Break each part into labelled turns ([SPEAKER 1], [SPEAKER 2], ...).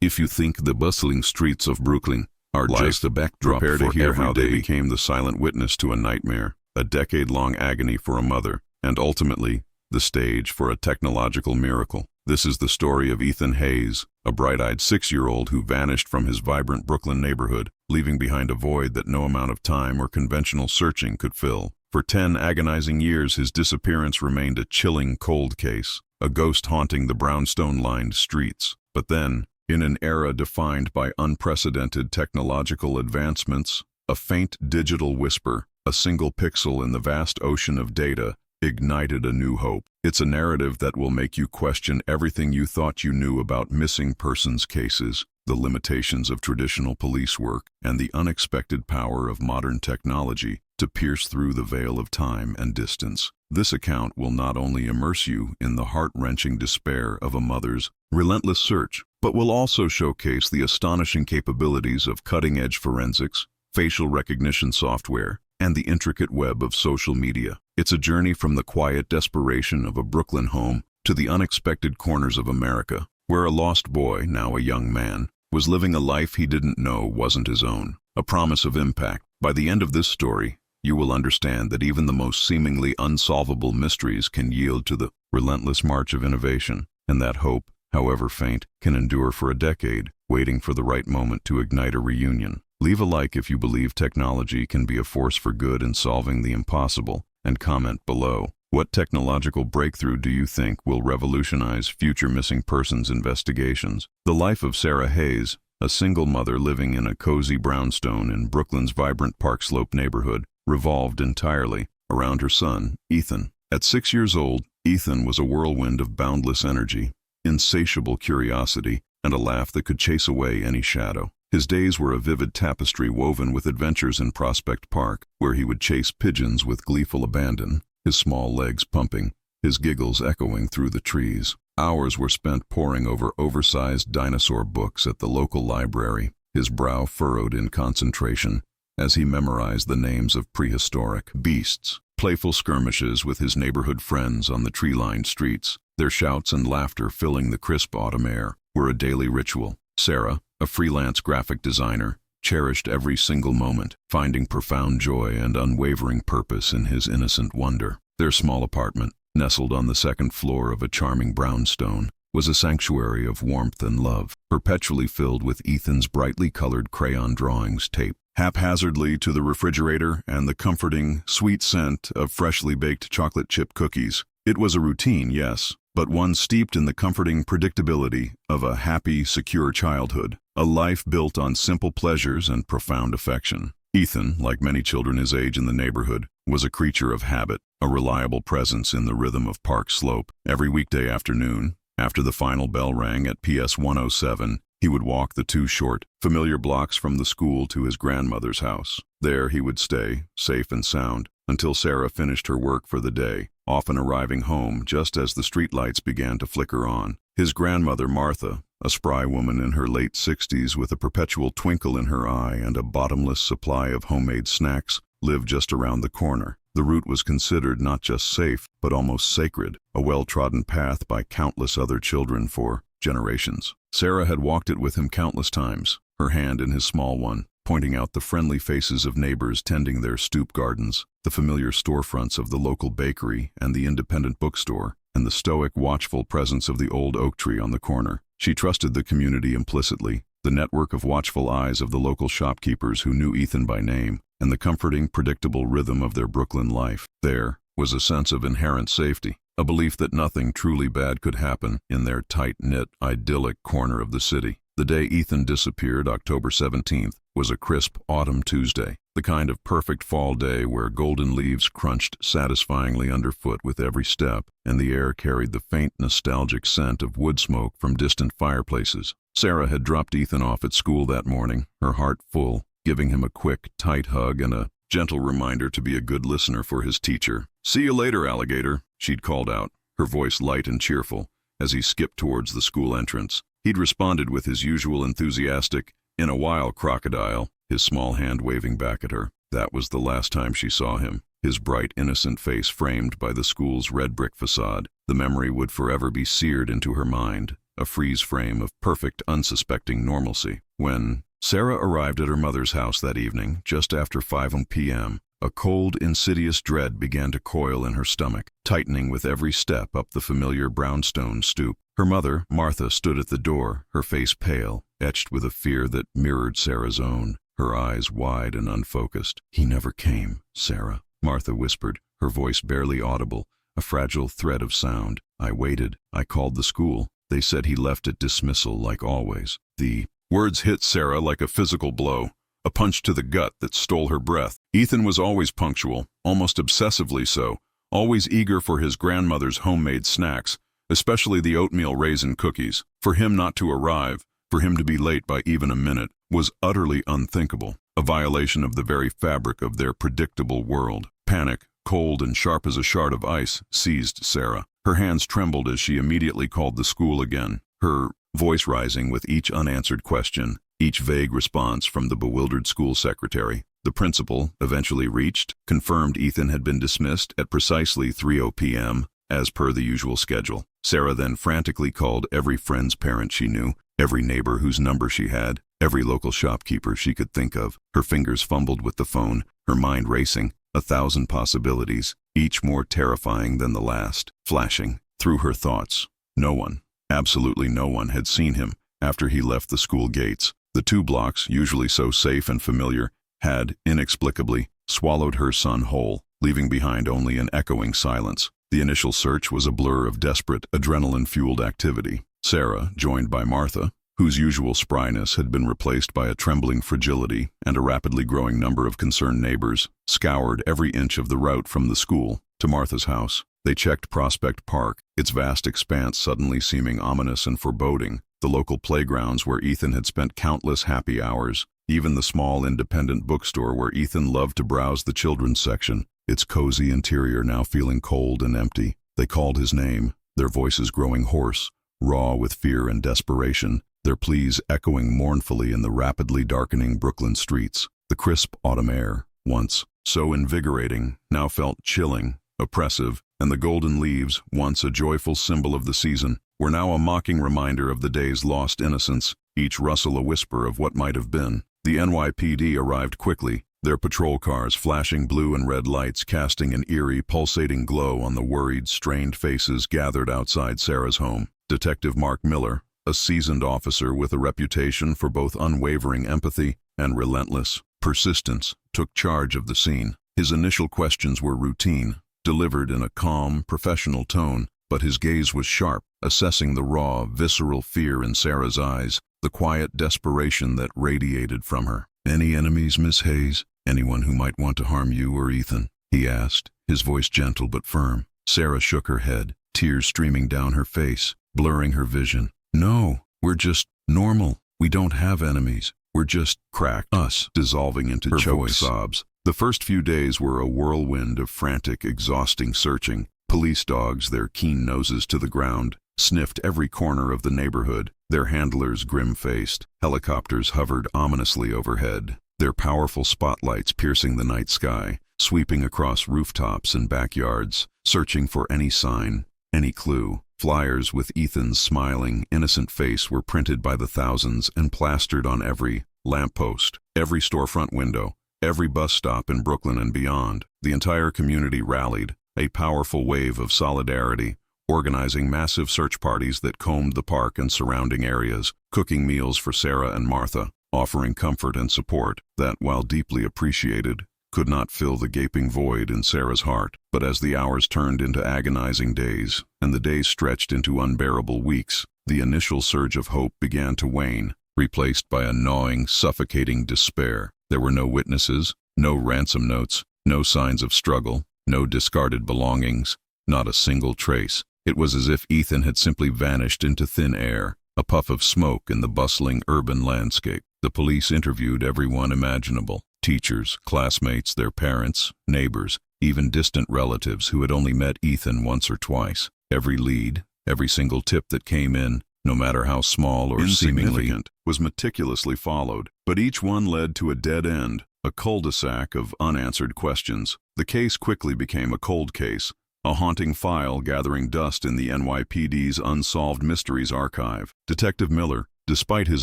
[SPEAKER 1] If you think the bustling streets of Brooklyn are just a backdrop, prepare to hear how they became the silent witness to a nightmare, a decade-long agony for a mother, and ultimately, the stage for a technological miracle. This is the story of Ethan Hayes, a bright-eyed 6-year-old who vanished from his vibrant Brooklyn neighborhood, leaving behind a void that no amount of time or conventional searching could fill. For 10 agonizing years, his disappearance remained a chilling cold case, a ghost haunting the brownstone-lined streets. But then, in an era defined by unprecedented technological advancements, a faint digital whisper, a single pixel in the vast ocean of data, ignited a new hope. It's a narrative that will make you question everything you thought you knew about missing persons cases, the limitations of traditional police work, and the unexpected power of modern technology to pierce through the veil of time and distance. This account will not only immerse you in the heart-wrenching despair of a mother's relentless search, but will also showcase the astonishing capabilities of cutting-edge forensics, facial recognition software, and the intricate web of social media. It's a journey from the quiet desperation of a Brooklyn home to the unexpected corners of America, where a lost boy, now a young man, was living a life he didn't know wasn't his own. A promise of impact. By the end of this story, you will understand that even the most seemingly unsolvable mysteries can yield to the relentless march of innovation, and that hope, however faint, can endure for a decade, waiting for the right moment to ignite a reunion. Leave a like if you believe technology can be a force for good in solving the impossible, and comment below. What technological breakthrough do you think will revolutionize future missing persons investigations? The life of Sarah Hayes, a single mother living in a cozy brownstone in Brooklyn's vibrant Park Slope neighborhood, revolved entirely around her son, Ethan. At 6 years old, Ethan was a whirlwind of boundless energy, insatiable curiosity, and a laugh that could chase away any shadow. His days were a vivid tapestry woven with adventures in Prospect Park, where he would chase pigeons with gleeful abandon, his small legs pumping, his giggles echoing through the trees. Hours were spent poring over oversized dinosaur books at the local library, his brow furrowed in concentration as he memorized the names of prehistoric beasts. Playful skirmishes with his neighborhood friends on the tree-lined streets, their shouts and laughter filling the crisp autumn air, were a daily ritual. Sarah, a freelance graphic designer, cherished every single moment, finding profound joy and unwavering purpose in his innocent wonder. Their small apartment, nestled on the second floor of a charming brownstone, was a sanctuary of warmth and love, perpetually filled with Ethan's brightly colored crayon drawings taped haphazardly to the refrigerator and the comforting, sweet scent of freshly baked chocolate chip cookies. It was a routine, yes, but one steeped in the comforting predictability of a happy, secure childhood, a life built on simple pleasures and profound affection. Ethan, like many children his age in the neighborhood, was a creature of habit, a reliable presence in the rhythm of Park Slope. Every weekday afternoon, after the final bell rang at PS 107, he would walk the 2 short, familiar blocks from the school to his grandmother's house. There he would stay, safe and sound, until Sarah finished her work for the day, often arriving home just as the streetlights began to flicker on. His grandmother, Martha, a spry woman in her late 60s with a perpetual twinkle in her eye and a bottomless supply of homemade snacks, lived just around the corner. The route was considered not just safe, but almost sacred, a well-trodden path by countless other children for generations. Sarah had walked it with him countless times, her hand in his small one, pointing out the friendly faces of neighbors tending their stoop gardens, the familiar storefronts of the local bakery and the independent bookstore, and the stoic, watchful presence of the old oak tree on the corner. She trusted the community implicitly, the network of watchful eyes of the local shopkeepers who knew Ethan by name, and the comforting, predictable rhythm of their Brooklyn life. There was a sense of inherent safety, a belief that nothing truly bad could happen in their tight-knit, idyllic corner of the city. The day Ethan disappeared, October 17th, was a crisp autumn Tuesday, the kind of perfect fall day where golden leaves crunched satisfyingly underfoot with every step, and the air carried the faint nostalgic scent of wood smoke from distant fireplaces. Sarah had dropped Ethan off at school that morning, her heart full, giving him a quick, tight hug and a gentle reminder to be a good listener for his teacher. "See you later, alligator," she'd called out, her voice light and cheerful, as he skipped towards the school entrance. He'd responded with his usual enthusiastic, "In a while, crocodile," his small hand waving back at her. That was the last time she saw him, his bright, innocent face framed by the school's red brick facade. The memory would forever be seared into her mind, a freeze frame of perfect, unsuspecting normalcy. When Sarah arrived at her mother's house that evening, just after 5 p.m., a cold, insidious dread began to coil in her stomach, tightening with every step up the familiar brownstone stoop. Her mother, Martha, stood at the door, her face pale, etched with a fear that mirrored Sarah's own, her eyes wide and unfocused. "He never came, Sarah," Martha whispered, her voice barely audible, a fragile thread of sound. "I waited. I called the school. They said he left at dismissal like always." The words hit Sarah like a physical blow, a punch to the gut that stole her breath. Ethan was always punctual, almost obsessively so, always eager for his grandmother's homemade snacks, especially the oatmeal raisin cookies. For him not to arrive, for him to be late by even a minute, was utterly unthinkable, a violation of the very fabric of their predictable world. Panic, cold and sharp as a shard of ice, seized Sarah. Her hands trembled as she immediately called the school again, her voice rising with each unanswered question, each vague response from the bewildered school secretary. The principal, eventually reached, confirmed Ethan had been dismissed at precisely 3 p.m., as per the usual schedule. Sarah then frantically called every friend's parent she knew, every neighbor whose number she had, every local shopkeeper she could think of. Her fingers fumbled with the phone, her mind racing, 1,000 possibilities, each more terrifying than the last, flashing through her thoughts. No one, absolutely no one, had seen him after he left the school gates. The 2 blocks, usually so safe and familiar, had, inexplicably, swallowed her son whole, leaving behind only an echoing silence. The initial search was a blur of desperate, adrenaline-fueled activity. Sarah, joined by Martha, whose usual spryness had been replaced by a trembling fragility, and a rapidly growing number of concerned neighbors, scoured every inch of the route from the school to Martha's house. They checked Prospect Park, its vast expanse suddenly seeming ominous and foreboding, the local playgrounds where Ethan had spent countless happy hours, even the small independent bookstore where Ethan loved to browse the children's section, its cozy interior now feeling cold and empty. They called his name, their voices growing hoarse, raw with fear and desperation, their pleas echoing mournfully in the rapidly darkening Brooklyn streets. The crisp autumn air, once so invigorating, now felt chilling, oppressive, and the golden leaves, once a joyful symbol of the season, were now a mocking reminder of the day's lost innocence, each rustle a whisper of what might have been. The NYPD arrived quickly, their patrol cars flashing blue and red lights casting an eerie, pulsating glow on the worried, strained faces gathered outside Sarah's home. Detective Mark Miller, a seasoned officer with a reputation for both unwavering empathy and relentless persistence, took charge of the scene. His initial questions were routine, delivered in a calm, professional tone, but his gaze was sharp, assessing the raw, visceral fear in Sarah's eyes, the quiet desperation that radiated from her. "Any enemies, Miss Hayes? Anyone who might want to harm you or Ethan?" he asked, his voice gentle but firm. Sarah shook her head, tears streaming down her face, blurring her vision. "No, we're just normal. We don't have enemies. We're just cracked," us dissolving into choked sobs. The first few days were a whirlwind of frantic, exhausting searching. Police dogs, their keen noses to the ground, sniffed every corner of the neighborhood, their handlers grim-faced. Helicopters hovered ominously overhead, their powerful spotlights piercing the night sky, sweeping across rooftops and backyards, searching for any sign, any clue. Flyers with Ethan's smiling, innocent face were printed by the thousands and plastered on every lamppost, every storefront window, every bus stop in Brooklyn and beyond. The entire community rallied, a powerful wave of solidarity, organizing massive search parties that combed the park and surrounding areas, cooking meals for Sarah and Martha, offering comfort and support that, while deeply appreciated, could not fill the gaping void in Sarah's heart. But as the hours turned into agonizing days, and the days stretched into unbearable weeks, the initial surge of hope began to wane, replaced by a gnawing, suffocating despair. There were no witnesses, no ransom notes, no signs of struggle, no discarded belongings, not a single trace. It was as if Ethan had simply vanished into thin air, a puff of smoke in the bustling urban landscape. The police interviewed everyone imaginable: teachers, classmates, their parents, neighbors, even distant relatives who had only met Ethan once or twice. Every lead, every single tip that came in, no matter how small or insignificant, was meticulously followed, but each one led to a dead end, a cul-de-sac of unanswered questions. The case quickly became a cold case, a haunting file gathering dust in the NYPD's Unsolved Mysteries archive. Detective Miller, despite his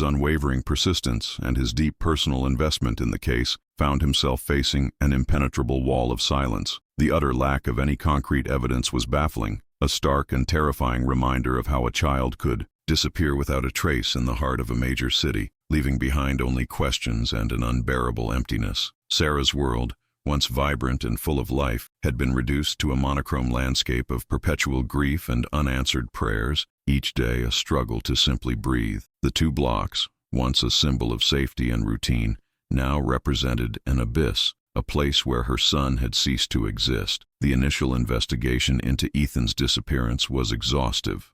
[SPEAKER 1] unwavering persistence and his deep personal investment in the case, found himself facing an impenetrable wall of silence. The utter lack of any concrete evidence was baffling, a stark and terrifying reminder of how a child could disappear without a trace in the heart of a major city, leaving behind only questions and an unbearable emptiness. Sarah's world, once vibrant and full of life, had been reduced to a monochrome landscape of perpetual grief and unanswered prayers, each day a struggle to simply breathe. The 2 blocks, once a symbol of safety and routine, now represented an abyss, a place where her son had ceased to exist. The initial investigation into Ethan's disappearance was exhaustive.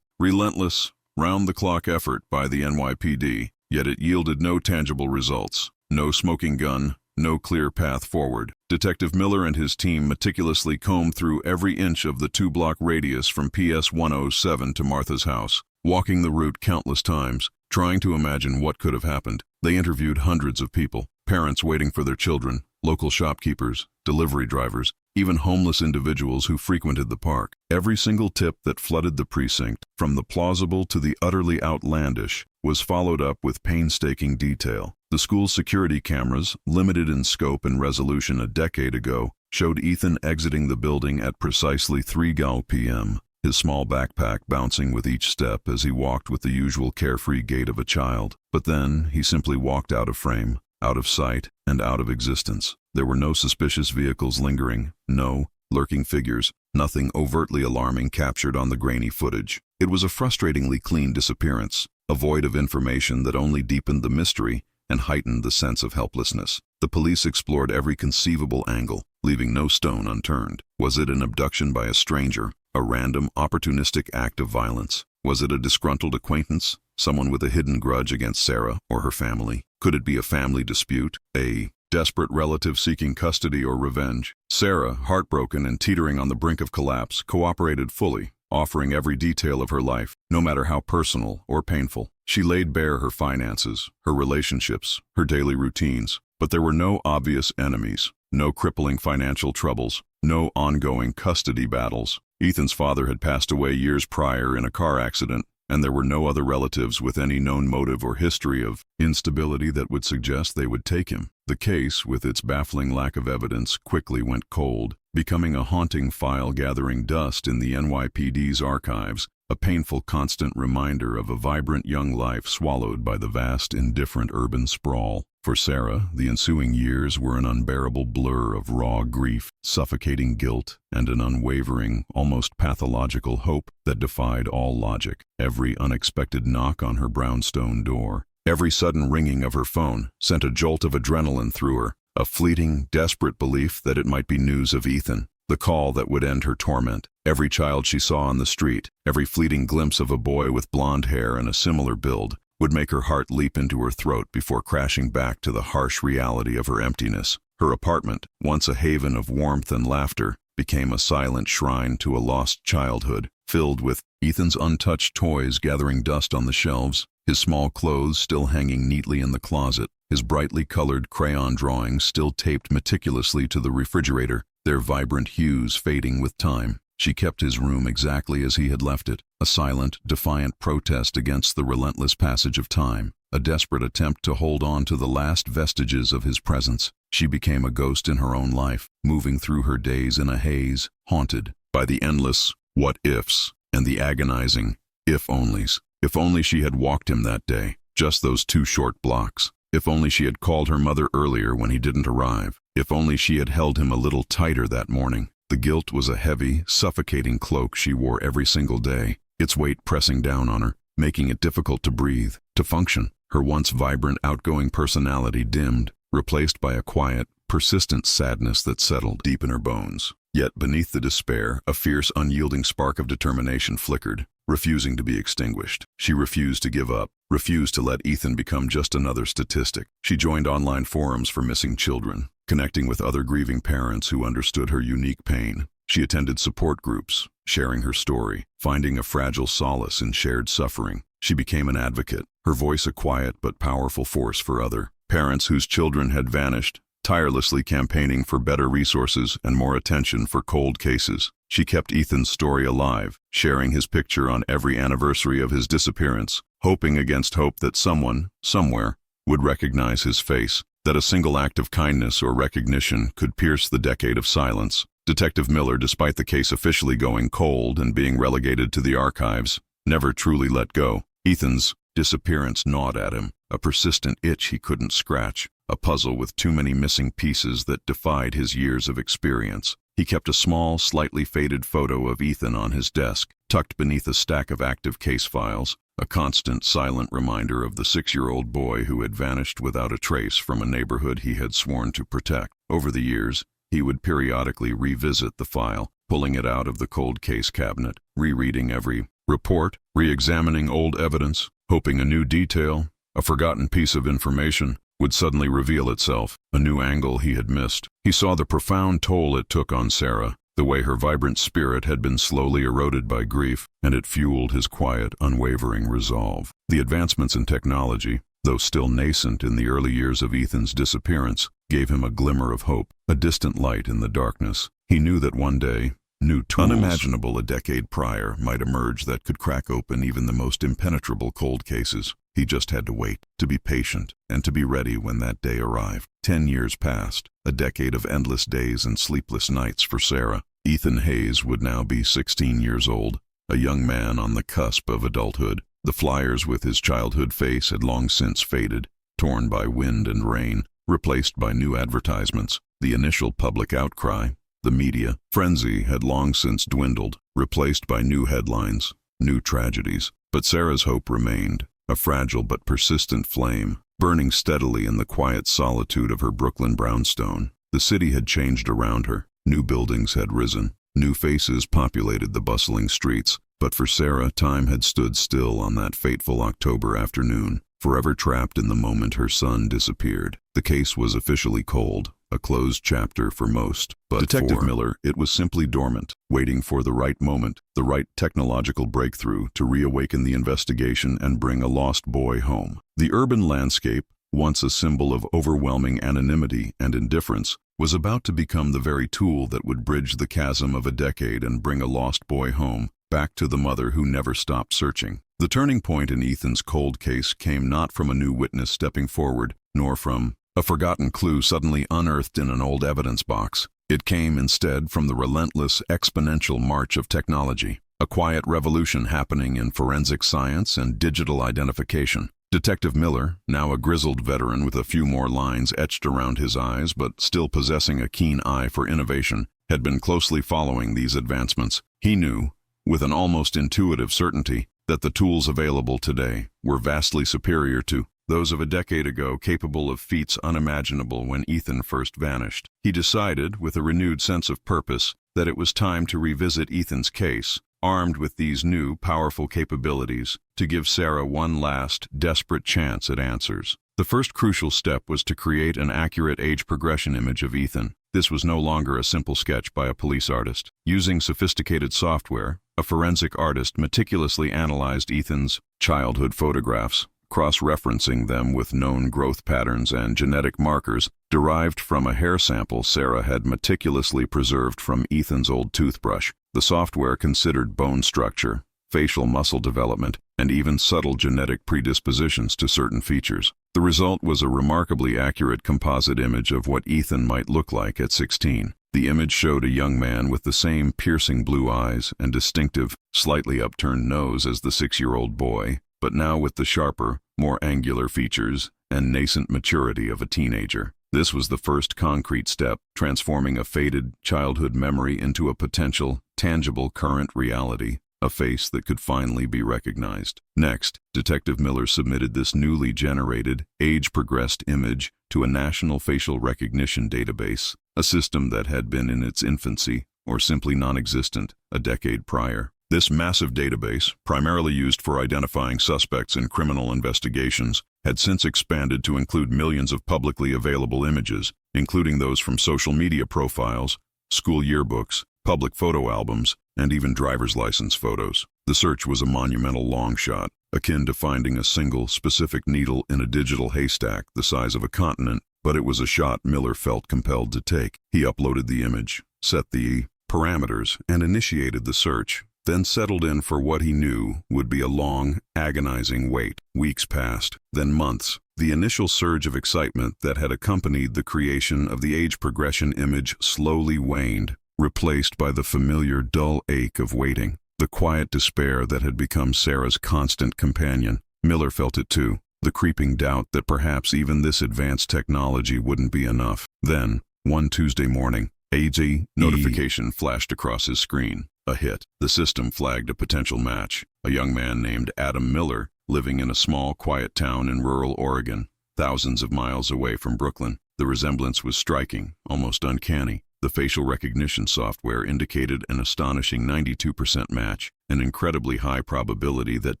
[SPEAKER 1] Relentless, round-the-clock effort by the NYPD, yet it yielded no tangible results. No smoking gun, no clear path forward. Detective Miller and his team meticulously combed through every inch of the 2-block radius from PS 107 to Martha's house, walking the route countless times, trying to imagine what could have happened. They interviewed hundreds of people, parents waiting for their children, local shopkeepers, delivery drivers, even homeless individuals who frequented the park. Every single tip that flooded the precinct, from the plausible to the utterly outlandish, was followed up with painstaking detail. The school's security cameras, limited in scope and resolution a decade ago, showed Ethan exiting the building at precisely 3 p.m., his small backpack bouncing with each step as he walked with the usual carefree gait of a child. But then he simply walked out of frame, out of sight, and out of existence. There were no suspicious vehicles lingering, no lurking figures, nothing overtly alarming captured on the grainy footage. It was a frustratingly clean disappearance, a void of information that only deepened the mystery and heightened the sense of helplessness. The police explored every conceivable angle, leaving no stone unturned. Was it an abduction by a stranger, a random, opportunistic act of violence? Was it a disgruntled acquaintance, someone with a hidden grudge against Sarah or her family? Could it be a family dispute, a desperate relative seeking custody or revenge? Sarah, heartbroken and teetering on the brink of collapse, cooperated fully, offering every detail of her life, no matter how personal or painful. She laid bare her finances, her relationships, her daily routines, but there were no obvious enemies, no crippling financial troubles, no ongoing custody battles. Ethan's father had passed away years prior in a car accident, and there were no other relatives with any known motive or history of instability that would suggest they would take him. The case, with its baffling lack of evidence, quickly went cold, becoming a haunting file gathering dust in the NYPD's archives, a painful constant reminder of a vibrant young life swallowed by the vast, indifferent urban sprawl. For Sarah, the ensuing years were an unbearable blur of raw grief, suffocating guilt, and an unwavering, almost pathological hope that defied all logic. Every unexpected knock on her brownstone door, every sudden ringing of her phone, sent a jolt of adrenaline through her, a fleeting, desperate belief that it might be news of Ethan, the call that would end her torment. Every child she saw on the street, every fleeting glimpse of a boy with blonde hair and a similar build, would make her heart leap into her throat before crashing back to the harsh reality of her emptiness. Her apartment, once a haven of warmth and laughter, became a silent shrine to a lost childhood, filled with Ethan's untouched toys gathering dust on the shelves, his small clothes still hanging neatly in the closet, his brightly colored crayon drawings still taped meticulously to the refrigerator, their vibrant hues fading with time. She kept his room exactly as he had left it, a silent, defiant protest against the relentless passage of time, a desperate attempt to hold on to the last vestiges of his presence. She became a ghost in her own life, moving through her days in a haze, haunted by the endless what-ifs and the agonizing if-onlys. If only she had walked him that day, just those 2 short blocks. If only she had called her mother earlier when he didn't arrive. If only she had held him a little tighter that morning. The guilt was a heavy, suffocating cloak she wore every single day, its weight pressing down on her, making it difficult to breathe, to function. Her once vibrant, outgoing personality dimmed, replaced by a quiet, persistent sadness that settled deep in her bones. Yet beneath the despair, a fierce, unyielding spark of determination flickered, refusing to be extinguished. She refused to give up, refused to let Ethan become just another statistic. She joined online forums for missing children, connecting with other grieving parents who understood her unique pain. She attended support groups, sharing her story, finding a fragile solace in shared suffering. She became an advocate, her voice a quiet but powerful force for other parents whose children had vanished, tirelessly campaigning for better resources and more attention for cold cases. She kept Ethan's story alive, sharing his picture on every anniversary of his disappearance, hoping against hope that someone, somewhere, would recognize his face, that a single act of kindness or recognition could pierce the decade of silence. Detective Miller, despite the case officially going cold and being relegated to the archives, never truly let go. Ethan's disappearance gnawed at him, a persistent itch he couldn't scratch, a puzzle with too many missing pieces that defied his years of experience. He kept a small, slightly faded photo of Ethan on his desk, tucked beneath a stack of active case files, a constant, silent reminder of the 6-year-old boy who had vanished without a trace from a neighborhood he had sworn to protect. Over the years, he would periodically revisit the file, pulling it out of the cold case cabinet, rereading every report, re-examining old evidence, hoping a new detail, a forgotten piece of information, would suddenly reveal itself, a new angle he had missed. He saw the profound toll it took on Sarah, the way her vibrant spirit had been slowly eroded by grief, and it fueled his quiet, unwavering resolve. The advancements in technology, though still nascent in the early years of Ethan's disappearance, gave him a glimmer of hope, a distant light in the darkness. He knew that one day, new tools, unimaginable a decade prior, might emerge that could crack open even the most impenetrable cold cases. He just had to wait, to be patient, and to be ready when that day arrived. 10 years passed, a decade of endless days and sleepless nights for Sarah. Ethan Hayes would now be 16 years old, a young man on the cusp of adulthood. The flyers with his childhood face had long since faded, torn by wind and rain, replaced by new advertisements. The initial public outcry, the media frenzy, had long since dwindled, replaced by new headlines, new tragedies. But Sarah's hope remained, a fragile but persistent flame, burning steadily in the quiet solitude of her Brooklyn brownstone. The city had changed around her. New buildings had risen. New faces populated the bustling streets. But for Sarah, time had stood still on that fateful October afternoon, forever trapped in the moment her son disappeared. The case was officially cold, a closed chapter for most, but Detective Miller, it was simply dormant, waiting for the right moment, the right technological breakthrough to reawaken the investigation and bring a lost boy home. The urban landscape, once a symbol of overwhelming anonymity and indifference, was about to become the very tool that would bridge the chasm of a decade and bring a lost boy home, back to the mother who never stopped searching. The turning point in Ethan's cold case came not from a new witness stepping forward, nor from a forgotten clue suddenly unearthed in an old evidence box. It came instead from the relentless, exponential march of technology, a quiet revolution happening in forensic science and digital identification. Detective Miller, now a grizzled veteran with a few more lines etched around his eyes but still possessing a keen eye for innovation, had been closely following these advancements. He knew, with an almost intuitive certainty, that the tools available today were vastly superior to those of a decade ago, capable of feats unimaginable when Ethan first vanished. He decided, with a renewed sense of purpose, that it was time to revisit Ethan's case, armed with these new, powerful capabilities, to give Sarah one last, desperate chance at answers. The first crucial step was to create an accurate age progression image of Ethan. This was no longer a simple sketch by a police artist. Using sophisticated software, a forensic artist meticulously analyzed Ethan's childhood photographs, cross-referencing them with known growth patterns and genetic markers derived from a hair sample Sarah had meticulously preserved from Ethan's old toothbrush. The software considered bone structure, facial muscle development, and even subtle genetic predispositions to certain features. The result was a remarkably accurate composite image of what Ethan might look like at 16. The image showed a young man with the same piercing blue eyes and distinctive, slightly upturned nose as the 6-year-old boy, but now with the sharper, more angular features and nascent maturity of a teenager. This was the first concrete step, transforming a faded childhood memory into a potential, tangible current reality, a face that could finally be recognized. Next, Detective Miller submitted this newly generated, age-progressed image to a national facial recognition database, a system that had been in its infancy, or simply non-existent, a decade prior. This massive database, primarily used for identifying suspects in criminal investigations, had since expanded to include millions of publicly available images, including those from social media profiles, school yearbooks, public photo albums, and even driver's license photos. The search was a monumental long shot, akin to finding a single, specific needle in a digital haystack the size of a continent, but it was a shot Miller felt compelled to take. He uploaded the image, set the parameters, and initiated the search, then settled in for what he knew would be a long, agonizing wait. Weeks passed, then months. The initial surge of excitement that had accompanied the creation of the age progression image slowly waned, replaced by the familiar dull ache of waiting, the quiet despair that had become Sarah's constant companion. Miller felt it too, the creeping doubt that perhaps even this advanced technology wouldn't be enough. Then, one Tuesday morning, a notification flashed across his screen. A hit. The system flagged a potential match, a young man named Adam Miller, living in a small, quiet town in rural Oregon, thousands of miles away from Brooklyn. The resemblance was striking, almost uncanny. The facial recognition software indicated an astonishing 92% match, an incredibly high probability that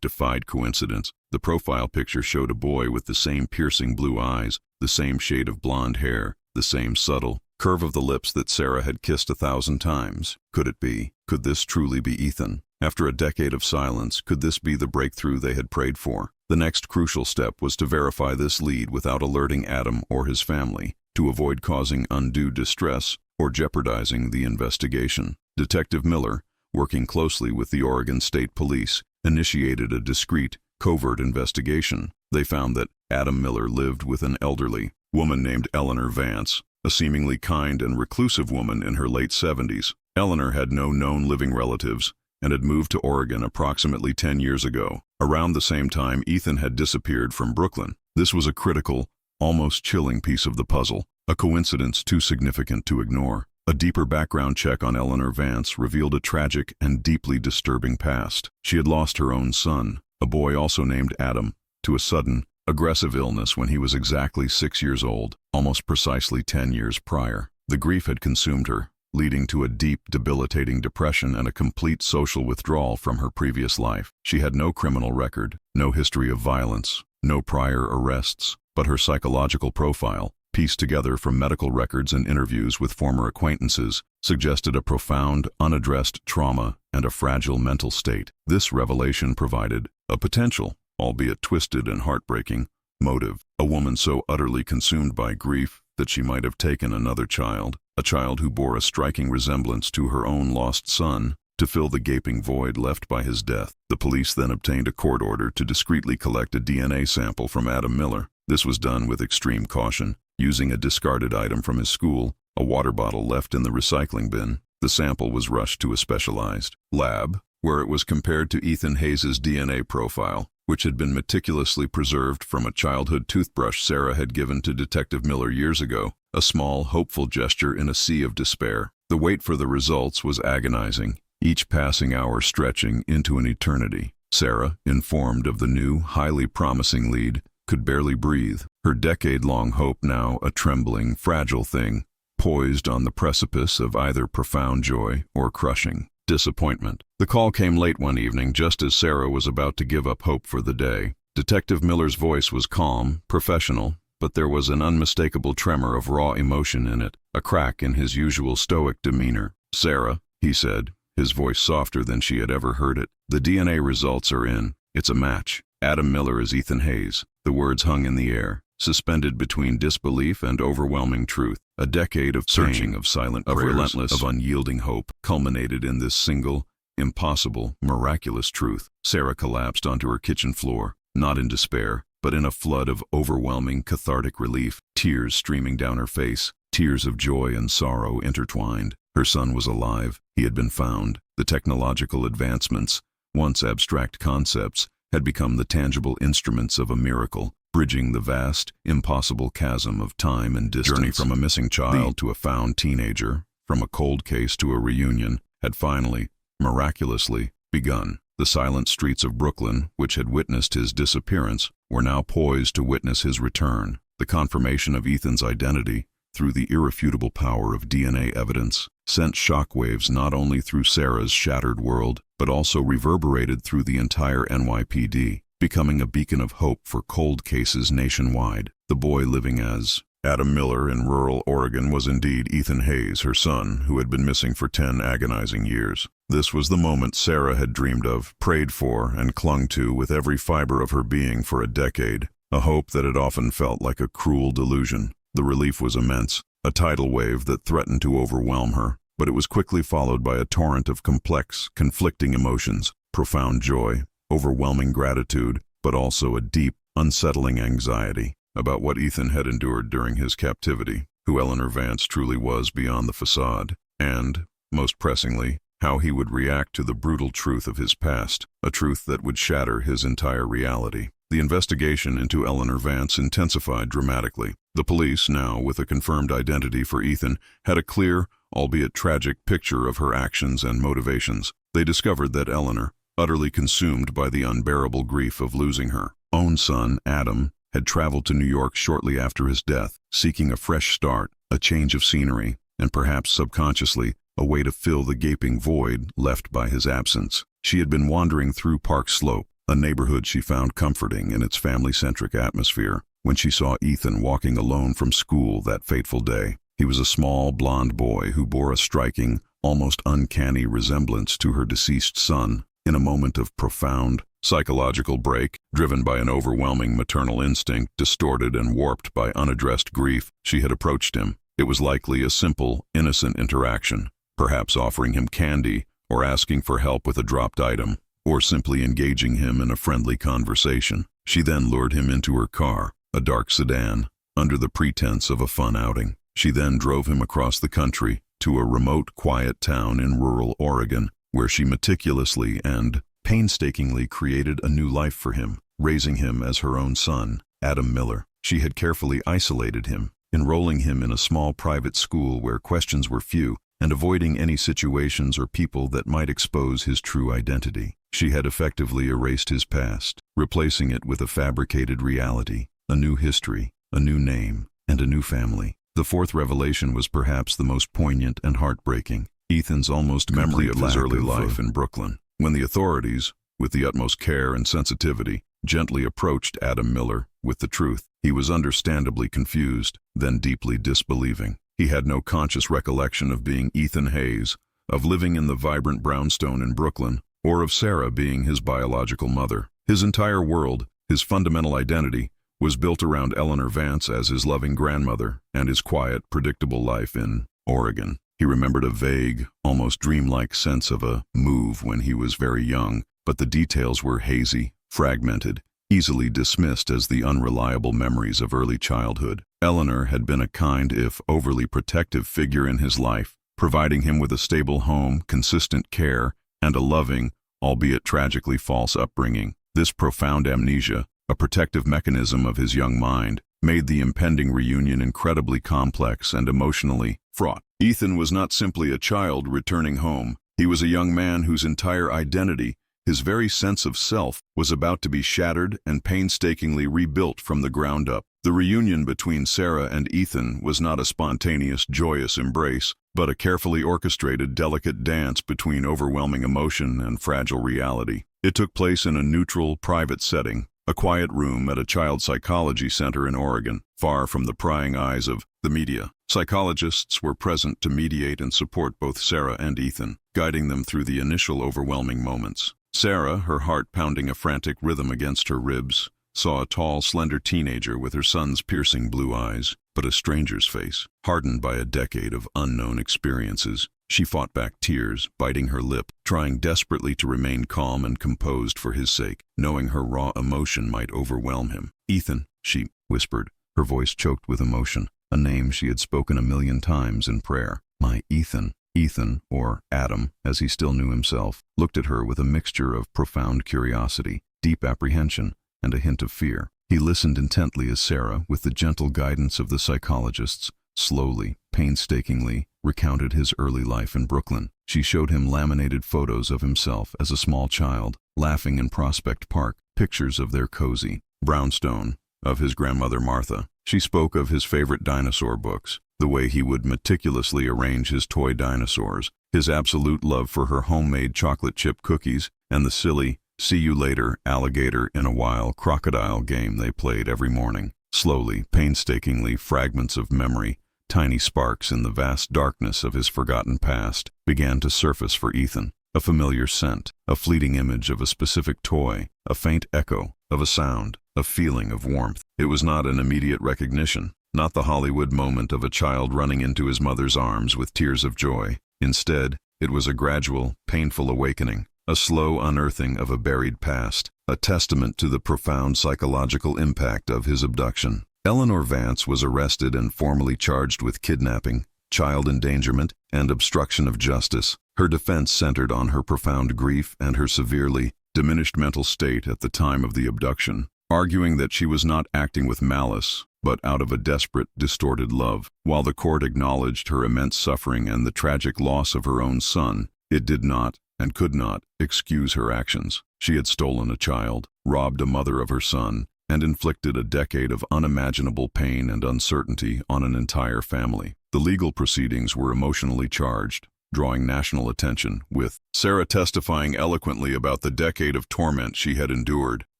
[SPEAKER 1] defied coincidence. The profile picture showed a boy with the same piercing blue eyes, the same shade of blonde hair, the same subtle curve of the lips that Sarah had kissed 1,000 times. Could it be? Could this truly be Ethan? After a decade of silence, could this be the breakthrough they had prayed for? The next crucial step was to verify this lead without alerting Adam or his family, to avoid causing undue distress or jeopardizing the investigation. Detective Miller, working closely with the Oregon State Police, initiated a discreet, covert investigation. They found that Adam Miller lived with an elderly woman named Eleanor Vance, a seemingly kind and reclusive woman in her late 70s. Eleanor had no known living relatives and had moved to Oregon approximately 10 years ago. Around the same time, Ethan had disappeared from Brooklyn. This was a critical, almost chilling piece of the puzzle, a coincidence too significant to ignore. A deeper background check on Eleanor Vance revealed a tragic and deeply disturbing past. She had lost her own son, a boy also named Adam, to a sudden, aggressive illness when he was exactly 6 years old, almost precisely 10 years prior. The grief had consumed her, leading to a deep, debilitating depression and a complete social withdrawal from her previous life. She had no criminal record, no history of violence, no prior arrests, but her psychological profile, pieced together from medical records and interviews with former acquaintances, suggested a profound, unaddressed trauma and a fragile mental state. This revelation provided a potential, albeit twisted and heartbreaking, motive. A woman so utterly consumed by grief that she might have taken another child, a child who bore a striking resemblance to her own lost son, to fill the gaping void left by his death. The police then obtained a court order to discreetly collect a DNA sample from Adam Miller. This was done with extreme caution, using a discarded item from his school, a water bottle left in the recycling bin. The sample was rushed to a specialized lab, where it was compared to Ethan Hayes' DNA profile, which had been meticulously preserved from a childhood toothbrush Sarah had given to Detective Miller years ago, a small, hopeful gesture in a sea of despair. The wait for the results was agonizing, each passing hour stretching into an eternity. Sarah, informed of the new, highly promising lead, could barely breathe, her decade-long hope now a trembling, fragile thing, poised on the precipice of either profound joy or crushing disappointment. The call came late one evening, just as Sarah was about to give up hope for the day. Detective Miller's voice was calm, professional, but there was an unmistakable tremor of raw emotion in it, a crack in his usual stoic demeanor. "Sarah," he said, his voice softer than she had ever heard it, "the DNA results are in. It's a match. Adam Miller is Ethan Hayes." The words hung in the air, suspended between disbelief and overwhelming truth. A decade of searching, of silent prayers, relentless, of unyielding hope, culminated in this single, impossible, miraculous truth. Sarah collapsed onto her kitchen floor, not in despair, but in a flood of overwhelming, cathartic relief, tears streaming down her face, tears of joy and sorrow intertwined. Her son was alive. He had been found. The technological advancements, once abstract concepts, had become the tangible instruments of a miracle, bridging the vast, impossible chasm of time and distance. Journey from a missing child to a found teenager, from a cold case to a reunion, had finally, miraculously, begun. The silent streets of Brooklyn, which had witnessed his disappearance, were now poised to witness his return. The confirmation of Ethan's identity, through the irrefutable power of DNA evidence, sent shockwaves not only through Sarah's shattered world, but also reverberated through the entire NYPD, becoming a beacon of hope for cold cases nationwide. The boy living as Adam Miller in rural Oregon was indeed Ethan Hayes, her son, who had been missing for 10 agonizing years. This was the moment Sarah had dreamed of, prayed for, and clung to with every fiber of her being for a decade, a hope that had often felt like a cruel delusion. The relief was immense, a tidal wave that threatened to overwhelm her, but it was quickly followed by a torrent of complex, conflicting emotions, profound joy, overwhelming gratitude, but also a deep, unsettling anxiety about what Ethan had endured during his captivity, who Eleanor Vance truly was beyond the facade, and, most pressingly, how he would react to the brutal truth of his past, a truth that would shatter his entire reality. The investigation into Eleanor Vance intensified dramatically. The police, now with a confirmed identity for Ethan, had a clear, albeit tragic, picture of her actions and motivations. They discovered that Eleanor, utterly consumed by the unbearable grief of losing her own son, Adam, had traveled to New York shortly after his death, seeking a fresh start, a change of scenery, and perhaps subconsciously, a way to fill the gaping void left by his absence. She had been wandering through Park Slope, a neighborhood she found comforting in its family-centric atmosphere, when she saw Ethan walking alone from school that fateful day. He was a small, blond boy who bore a striking, almost uncanny resemblance to her deceased son. In a moment of profound, psychological break, driven by an overwhelming maternal instinct distorted and warped by unaddressed grief, she had approached him. It was likely a simple, innocent interaction, perhaps offering him candy, or asking for help with a dropped item, or simply engaging him in a friendly conversation. She then lured him into her car, a dark sedan, under the pretense of a fun outing. She then drove him across the country to a remote, quiet town in rural Oregon, where she meticulously and painstakingly created a new life for him, raising him as her own son, Adam Miller. She had carefully isolated him, enrolling him in a small private school where questions were few, and avoiding any situations or people that might expose his true identity. She had effectively erased his past, replacing it with a fabricated reality, a new history, a new name, and a new family. The fourth revelation was perhaps the most poignant and heartbreaking: Ethan's almost memory of his early life in Brooklyn. When the authorities, with the utmost care and sensitivity, gently approached Adam Miller with the truth, he was understandably confused, then deeply disbelieving. He had no conscious recollection of being Ethan Hayes, of living in the vibrant brownstone in Brooklyn, or of Sarah being his biological mother. His entire world, his fundamental identity, was built around Eleanor Vance as his loving grandmother and his quiet, predictable life in Oregon. He remembered a vague, almost dreamlike sense of a move when he was very young, but the details were hazy, fragmented, easily dismissed as the unreliable memories of early childhood. Eleanor had been a kind, if overly protective, figure in his life, providing him with a stable home, consistent care, and a loving, albeit tragically false upbringing. This profound amnesia, a protective mechanism of his young mind, made the impending reunion incredibly complex and emotionally fraught. Ethan was not simply a child returning home. He was a young man whose entire identity, his very sense of self, was about to be shattered and painstakingly rebuilt from the ground up. The reunion between Sarah and Ethan was not a spontaneous, joyous embrace, but a carefully orchestrated, delicate dance between overwhelming emotion and fragile reality. It took place in a neutral, private setting, a quiet room at a child psychology center in Oregon, far from the prying eyes of the media. Psychologists were present to mediate and support both Sarah and Ethan, guiding them through the initial overwhelming moments. Sarah, her heart pounding a frantic rhythm against her ribs, saw a tall, slender teenager with her son's piercing blue eyes, but a stranger's face. Hardened by a decade of unknown experiences, she fought back tears, biting her lip, trying desperately to remain calm and composed for his sake, knowing her raw emotion might overwhelm him. "Ethan," she whispered, her voice choked with emotion, a name she had spoken 1,000,000 times in prayer. "My Ethan." Ethan, or Adam, as he still knew himself, looked at her with a mixture of profound curiosity, deep apprehension, and a hint of fear. He listened intently as Sarah, with the gentle guidance of the psychologists, slowly, painstakingly, recounted his early life in Brooklyn. She showed him laminated photos of himself as a small child, laughing in Prospect Park, pictures of their cozy brownstone, of his grandmother Martha. She spoke of his favorite dinosaur books, the way he would meticulously arrange his toy dinosaurs, his absolute love for her homemade chocolate chip cookies, and the silly, see you later, alligator in a while crocodile game they played every morning. Slowly, painstakingly, fragments of memory, tiny sparks in the vast darkness of his forgotten past, began to surface for Ethan. A familiar scent, a fleeting image of a specific toy, a faint echo of a sound, a feeling of warmth. It was not an immediate recognition, not the Hollywood moment of a child running into his mother's arms with tears of joy. Instead, it was a gradual, painful awakening, a slow unearthing of a buried past, a testament to the profound psychological impact of his abduction. Eleanor Vance was arrested and formally charged with kidnapping, child endangerment, and obstruction of justice. Her defense centered on her profound grief and her severely diminished mental state at the time of the abduction, arguing that she was not acting with malice, but out of a desperate, distorted love. While the court acknowledged her immense suffering and the tragic loss of her own son, it did not, and could not, excuse her actions. She had stolen a child, robbed a mother of her son, and inflicted a decade of unimaginable pain and uncertainty on an entire family. The legal proceedings were emotionally charged, drawing national attention, with Sarah testifying eloquently about the decade of torment she had endured.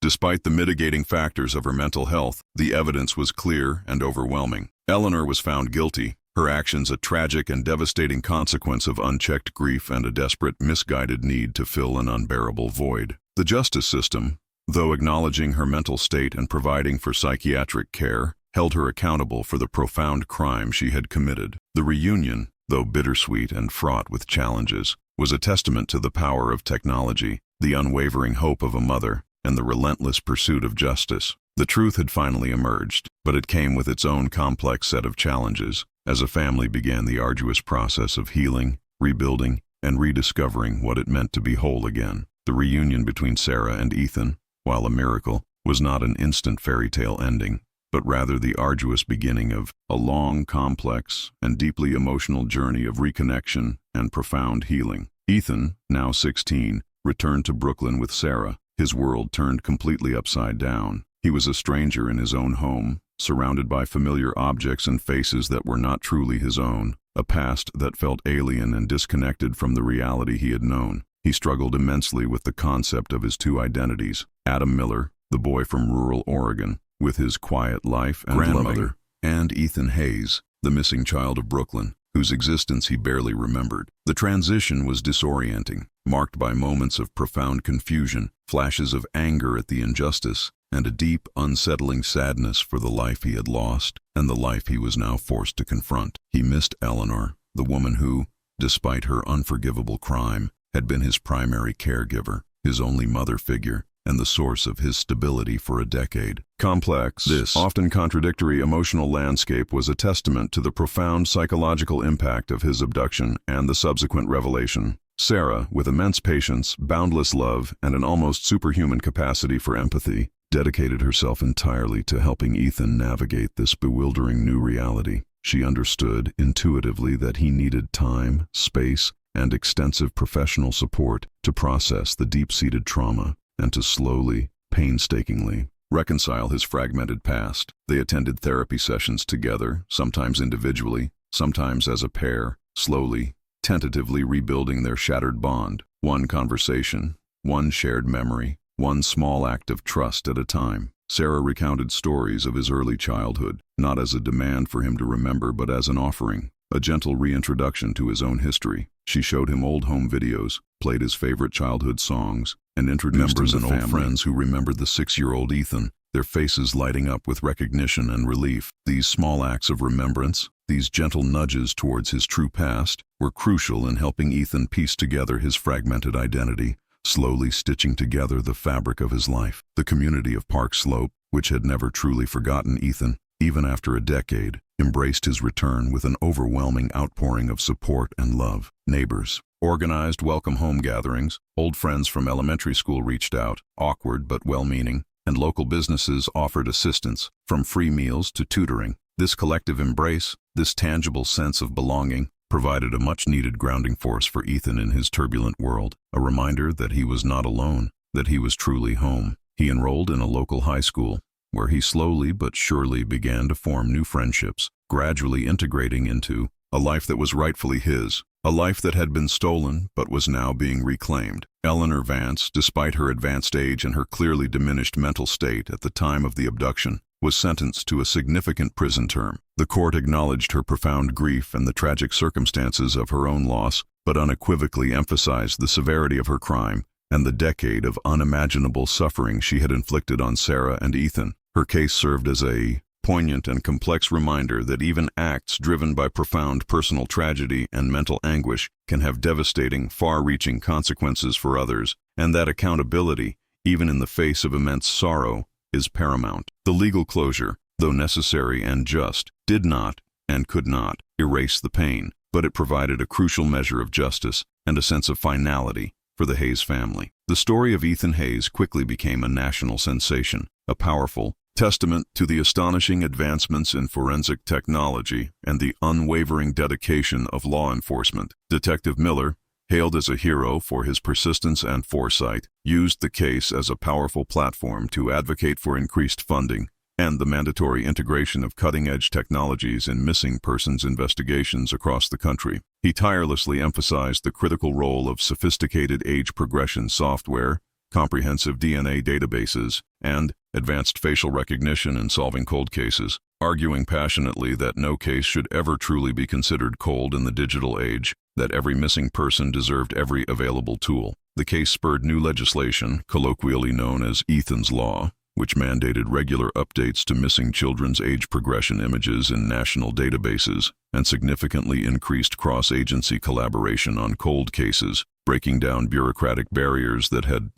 [SPEAKER 1] Despite the mitigating factors of her mental health, the evidence was clear and overwhelming. Eleanor was found guilty, her actions a tragic and devastating consequence of unchecked grief and a desperate, misguided need to fill an unbearable void. The justice system, though acknowledging her mental state and providing for psychiatric care, held her accountable for the profound crime she had committed. The reunion, though bittersweet and fraught with challenges, was a testament to the power of technology, the unwavering hope of a mother, and the relentless pursuit of justice. The truth had finally emerged, but it came with its own complex set of challenges, as a family began the arduous process of healing, rebuilding, and rediscovering what it meant to be whole again. The reunion between Sarah and Ethan, while a miracle, was not an instant fairy tale ending, but rather the arduous beginning of a long, complex, and deeply emotional journey of reconnection and profound healing. Ethan, now 16, returned to Brooklyn with Sarah. His world turned completely upside down. He was a stranger in his own home, surrounded by familiar objects and faces that were not truly his own, a past that felt alien and disconnected from the reality he had known. He struggled immensely with the concept of his two identities: Adam Miller, the boy from rural Oregon, with his quiet life and grandmother, and Ethan Hayes, the missing child of Brooklyn, whose existence he barely remembered. The transition was disorienting, marked by moments of profound confusion, flashes of anger at the injustice, and a deep, unsettling sadness for the life he had lost and the life he was now forced to confront. He missed Eleanor, the woman who, despite her unforgivable crime, had been his primary caregiver, his only mother figure, and the source of his stability for a decade. Complex, this often contradictory emotional landscape was a testament to the profound psychological impact of his abduction and the subsequent revelation. Sarah, with immense patience, boundless love, and an almost superhuman capacity for empathy, dedicated herself entirely to helping Ethan navigate this bewildering new reality. She understood intuitively that he needed time, space, and extensive professional support to process the deep-seated trauma and to slowly, painstakingly, reconcile his fragmented past. They attended therapy sessions together, sometimes individually, sometimes as a pair, slowly, tentatively rebuilding their shattered bond, one conversation, one shared memory, one small act of trust at a time. Sarah recounted stories of his early childhood, not as a demand for him to remember but as an offering, a gentle reintroduction to his own history. She showed him old home videos, played his favorite childhood songs, and introduced members and old friends who remembered the 6-year-old Ethan, their faces lighting up with recognition and relief. These small acts of remembrance, these gentle nudges towards his true past, were crucial in helping Ethan piece together his fragmented identity, slowly stitching together the fabric of his life. The community of Park Slope, which had never truly forgotten Ethan, even after a decade, embraced his return with an overwhelming outpouring of support and love. Neighbors organized welcome home gatherings, old friends from elementary school reached out, awkward but well-meaning, and local businesses offered assistance, from free meals to tutoring. This collective embrace, this tangible sense of belonging, provided a much-needed grounding force for Ethan in his turbulent world, a reminder that he was not alone, that he was truly home. He enrolled in a local high school, where he slowly but surely began to form new friendships, gradually integrating into a life that was rightfully his, a life that had been stolen but was now being reclaimed. Eleanor Vance, despite her advanced age and her clearly diminished mental state at the time of the abduction, was sentenced to a significant prison term. The court acknowledged her profound grief and the tragic circumstances of her own loss, but unequivocally emphasized the severity of her crime and the decade of unimaginable suffering she had inflicted on Sarah and Ethan. Her case served as a poignant and complex reminder that even acts driven by profound personal tragedy and mental anguish can have devastating, far-reaching consequences for others, and that accountability, even in the face of immense sorrow, is paramount. The legal closure, though necessary and just, did not, and could not, erase the pain, but it provided a crucial measure of justice and a sense of finality for the Hayes family. The story of Ethan Hayes quickly became a national sensation, a powerful testament to the astonishing advancements in forensic technology and the unwavering dedication of law enforcement. Detective Miller, hailed as a hero for his persistence and foresight, used the case as a powerful platform to advocate for increased funding and the mandatory integration of cutting-edge technologies in missing persons investigations across the country. He tirelessly emphasized the critical role of sophisticated age progression software, comprehensive DNA databases, and advanced facial recognition in solving cold cases, arguing passionately that no case should ever truly be considered cold in the digital age, that every missing person deserved every available tool. The case spurred new legislation, colloquially known as Ethan's Law, which mandated regular updates to missing children's age progression images in national databases and significantly increased cross-agency collaboration on cold cases, breaking down bureaucratic barriers that had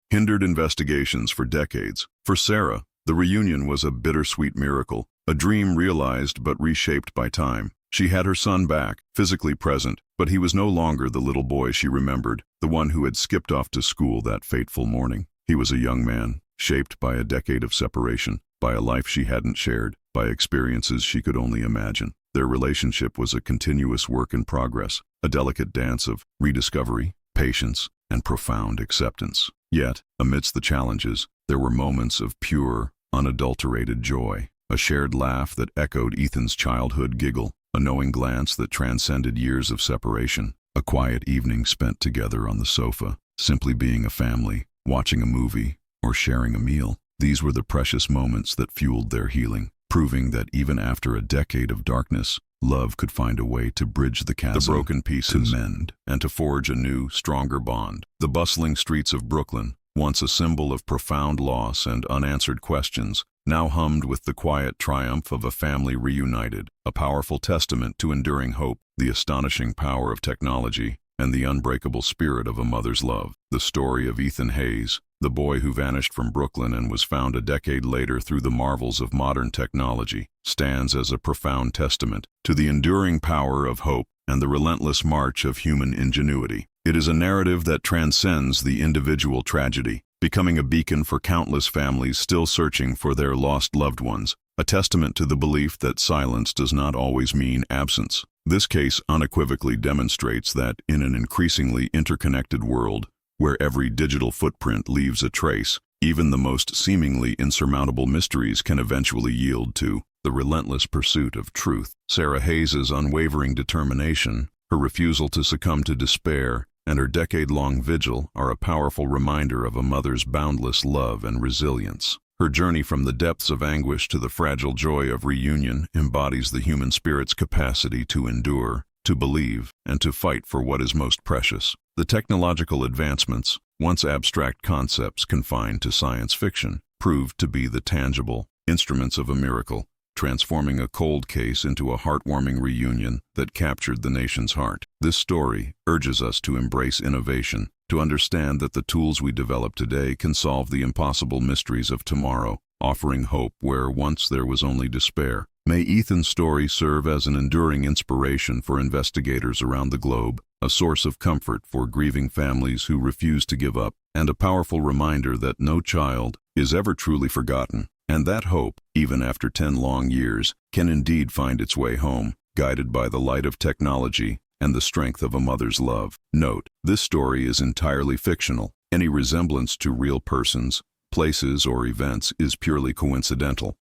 [SPEAKER 1] hindered investigations for decades. For Sarah, the reunion was a bittersweet miracle, a dream realized but reshaped by time. She had her son back, physically present, but he was no longer the little boy she remembered, the one who had skipped off to school that fateful morning. He was a young man, shaped by a decade of separation, by a life she hadn't shared, by experiences she could only imagine. Their relationship was a continuous work in progress, a delicate dance of rediscovery, patience, and profound acceptance. Yet, amidst the challenges, there were moments of pure, unadulterated joy, a shared laugh that echoed Ethan's childhood giggle, a knowing glance that transcended years of separation, a quiet evening spent together on the sofa, simply being a family, watching a movie, or sharing a meal. These were the precious moments that fueled their healing, proving that even after a decade of darkness, love could find a way to bridge the chasm, the broken pieces, to mend, and to forge a new, stronger bond. The bustling streets of Brooklyn, once a symbol of profound loss and unanswered questions, now hummed with the quiet triumph of a family reunited, a powerful testament to enduring hope, the astonishing power of technology, and the unbreakable spirit of a mother's love. The story of Ethan Hayes, the boy who vanished from Brooklyn and was found a decade later through the marvels of modern technology, stands as a profound testament to the enduring power of hope and the relentless march of human ingenuity. It is a narrative that transcends the individual tragedy, becoming a beacon for countless families still searching for their lost loved ones, a testament to the belief that silence does not always mean absence. This case unequivocally demonstrates that in an increasingly interconnected world, where every digital footprint leaves a trace, even the most seemingly insurmountable mysteries can eventually yield to the relentless pursuit of truth. Sarah Hayes's unwavering determination, her refusal to succumb to despair, and her decade-long vigil are a powerful reminder of a mother's boundless love and resilience. Her journey from the depths of anguish to the fragile joy of reunion embodies the human spirit's capacity to endure, to believe, and to fight for what is most precious. The technological advancements, once abstract concepts confined to science fiction, proved to be the tangible instruments of a miracle, transforming a cold case into a heartwarming reunion that captured the nation's heart. This story urges us to embrace innovation, to understand that the tools we develop today can solve the impossible mysteries of tomorrow, offering hope where once there was only despair. May Ethan's story serve as an enduring inspiration for investigators around the globe, a source of comfort for grieving families who refuse to give up, and a powerful reminder that no child is ever truly forgotten, and that hope, even after 10 long years, can indeed find its way home, guided by the light of technology and the strength of a mother's love. Note, this story is entirely fictional. Any resemblance to real persons, places, or events is purely coincidental.